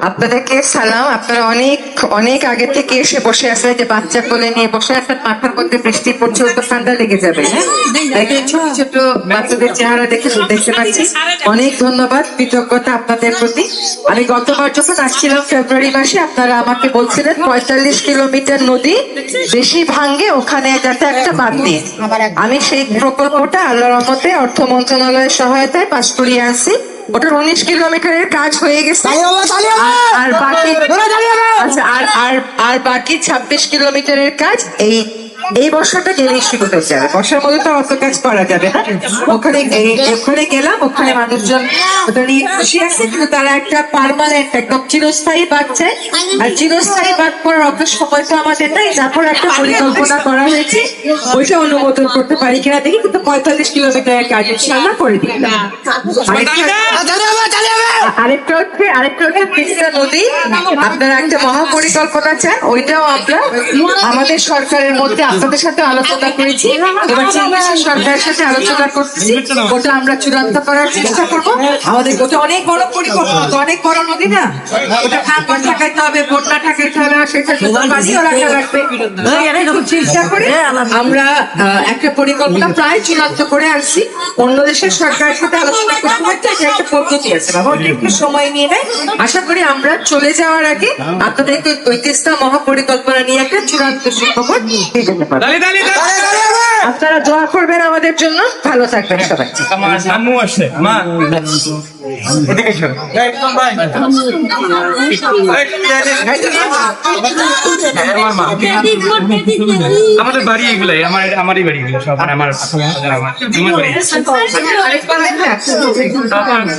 আপনাদেরকে সালাম। আপনারা অনেক অনেক আগে থেকে এসে বসে আছেন, যে বাচ্চা কোলে নিয়ে বসে আছেন, মাথার মধ্যে বৃষ্টি পড়ছে, তো ঠান্ডা লেগে যাবে। হ্যাঁ, দেখেন ছোট ছোট বাচ্চাদের চেহারা দেখে দেখতে পাচ্ছি। অনেক ধন্যবাদ, কৃতজ্ঞতা আপনাদের প্রতি। আমি গতবার যখন আসছিলাম ফেব্রুয়ারি মাসে, আপনারা আমাকে বলছিলেন 45 কিলোমিটার নদী বেশি ভাঙ্গে, ওখানে যাতে একটা বাঁধ দিয়ে। আমি সেই প্রকল্পটা আল্লাহর রহমতে অর্থ মন্ত্রণালয়ের সহায়তায় পাশ করিয়ে আসছি। ওটার 19 কিলোমিটারের কাজ হয়ে গেছে, আর বাকি আচ্ছা আর বাকি 26 কিলোমিটারের কাজ এই বর্ষাটা গেলেই শুরু হয়ে যাবে। বর্ষার মধ্যে তো অত কাজ করা যাবে না। ওখানে গেলাম, ওখানে মানুষজন ওটা নিয়ে খুশি আছে, কিন্তু তারা একটা পার্মানেন্ট একদম চিরস্থায়ী বাঁধ চায়। আর চিরস্থায়ী বাঁধ করার অত সময় তো আমাদের নাই, তারপর একটা পরিকল্পনা করা হয়েছে, ওইটা অনুমোদন করতে পারি কিনা দেখি। কিন্তু 45 কিলোমিটারের কাজ ইনশাআল্লাহ করে দিই। আরেকটা হচ্ছে তিস্তা নদী, আপনারা একটা মহাপরিকল্পনা চান, ওইটাও আমরা আমাদের সরকারের মধ্যে আপনাদের সাথে আলোচনা করেছি, এবার বাংলাদেশ সরকারের সাথে আলোচনা করছি, ওটা আমরা চূড়ান্ত করার চেষ্টা করবো। আমাদের ওটা অনেক বড় পরিকল্পনা, অনেক বড় নদী না, ওটা খাবার ঠাকাইতে হবে, বন্যা ঠাকাইতে হবে, সেটা পানিও রাখা লাগবে। চিন্তা করে আমরা একটা পরিকল্পনা প্রায় চূড়ান্ত করে আসছি। অন্য দেশের সরকারের সাথে আলোচনা করতে হচ্ছে, যে একটা পদ্ধতি আছে, বাবা একটু সময় নিয়ে নেয়। আশা করি আমরা চলে যাওয়ার আগে আপনাদেরকে ওই তিস্তা মহাপরিকল্পনা নিয়ে একটা চূড়ান্ত সুখবর দিয়ে যেতে পারবো। আপনারা দোয়া করবেন আমাদের জন্য, ভালো থাকবেন সবাই। আমার আম্মু আসছে, মা এদিকে এসো। একদম ভাই আমার মা, আমাদের বাড়ি এগুলাই, আমারই বাড়ি এগুলো সব, আমার বাড়ি।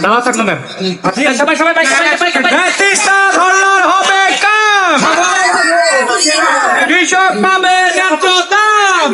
দাওয়া থাকলো ম্যাম, সবাই সবাই তিস্তা ধরলার হবে কাম, কৃষক পাবে ন্যায্য দাম।